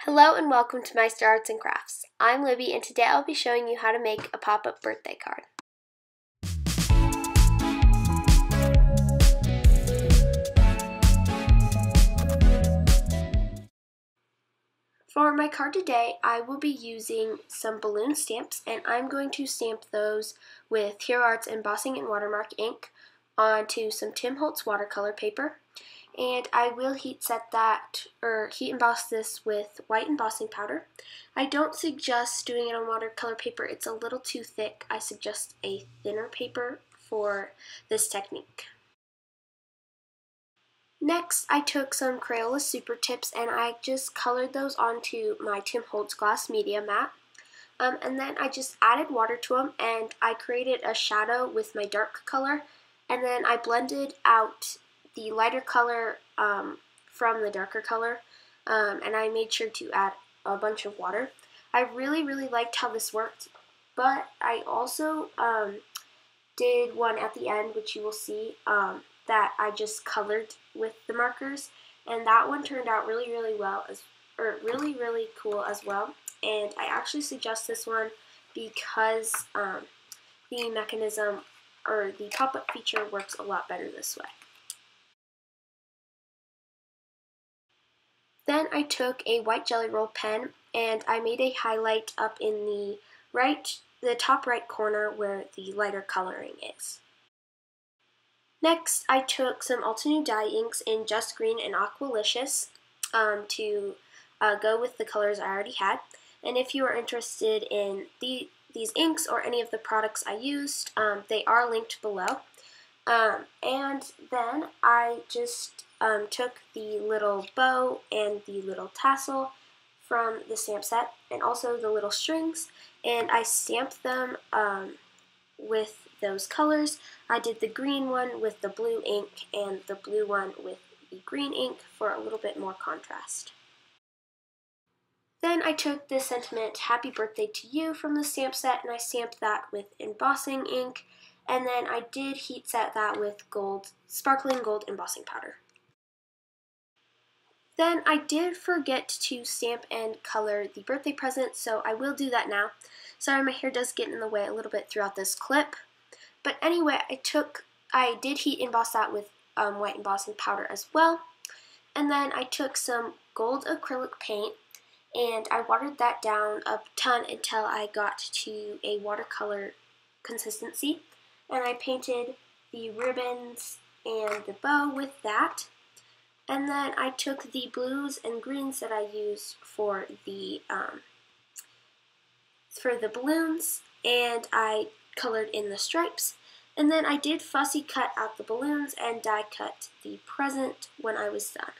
Hello and welcome to My Star Arts and Crafts. I'm Libby and today I'll be showing you how to make a pop-up birthday card. For my card today, I will be using some balloon stamps and I'm going to stamp those with Hero Arts Embossing and Watermark ink onto some Tim Holtz watercolor paper. And I will heat emboss this with white embossing powder. I don't suggest doing it on watercolor paper, it's a little too thick. I suggest a thinner paper for this technique. Next, I took some Crayola Super Tips and I just colored those onto my Tim Holtz Gloss Media mat. And then I just added water to them and I created a shadow with my dark color. And then I blended out the lighter color from the darker color, and I made sure to add a bunch of water. I really liked how this worked, but I also did one at the end, which you will see, that I just colored with the markers, and that one turned out really cool as well. And I actually suggest this one because the mechanism or the pop-up feature works a lot better this way. Then I took a white Jelly Roll pen and I made a highlight up in the top right corner where the lighter coloring is. Next, I took some Altenew dye inks in Just Green and Aqualicious to go with the colors I already had. And if you are interested in these inks or any of the products I used, they are linked below. And then I just took the little bow and the little tassel from the stamp set and also the little strings, and I stamped them with those colors. I did the green one with the blue ink and the blue one with the green ink for a little bit more contrast. Then I took this sentiment, Happy Birthday to You, from the stamp set and I stamped that with embossing ink, and then I did heat set that with sparkling gold embossing powder. Then I did forget to stamp and color the birthday present, so I will do that now. Sorry, my hair does get in the way a little bit throughout this clip. But anyway, I did heat emboss that with white embossing powder as well. And then I took some gold acrylic paint and I watered that down a ton until I got to a watercolor consistency. And I painted the ribbons and the bow with that. And then I took the blues and greens that I used for the balloons and I colored in the stripes. And then I did fussy cut out the balloons and die cut the present when I was done.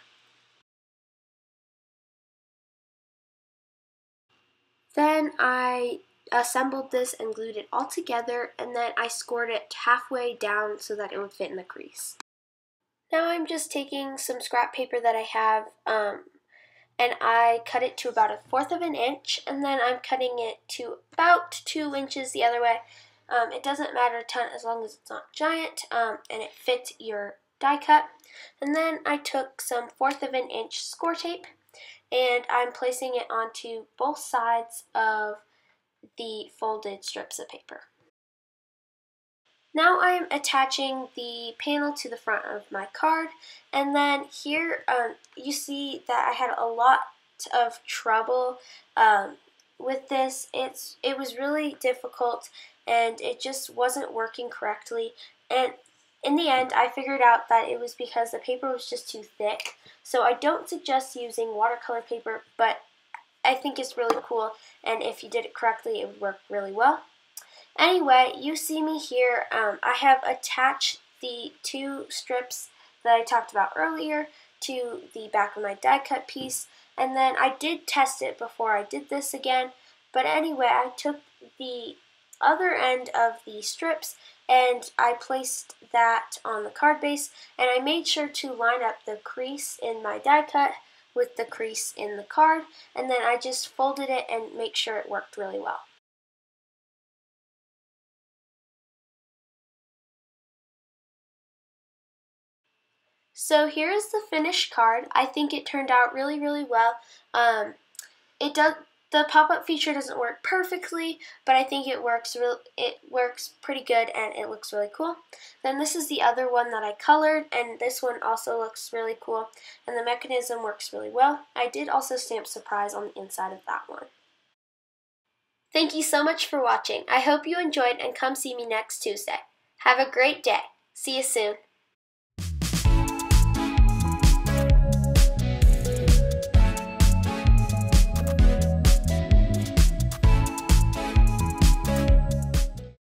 Then I assembled this and glued it all together, and then I scored it halfway down so that it would fit in the crease. Now I'm just taking some scrap paper that I have and I cut it to about 1/4 of an inch, and then I'm cutting it to about 2 inches the other way. It doesn't matter a ton as long as it's not giant and it fits your die cut. And then I took some 1/4 of an inch score tape and I'm placing it onto both sides of the folded strips of paper. Now I am attaching the panel to the front of my card, and then here you see that I had a lot of trouble with this. It was really difficult and it just wasn't working correctly, and in the end I figured out that it was because the paper was just too thick. So I don't suggest using watercolor paper, but I think it's really cool, and if you did it correctly it would work really well. Anyway, you see me here, I have attached the 2 strips that I talked about earlier to the back of my die cut piece, and then I did test it before I did this again, but anyway, I took the other end of the strips and I placed that on the card base, and I made sure to line up the crease in my die cut with the crease in the card, and then I just folded it and make sure it worked really well. So here is the finished card. I think it turned out really well. The pop-up feature doesn't work perfectly, but I think it works pretty good and it looks really cool. Then this is the other one that I colored, and this one also looks really cool, and the mechanism works really well. I did also stamp surprise on the inside of that one. Thank you so much for watching. I hope you enjoyed and come see me next Tuesday. Have a great day. See you soon.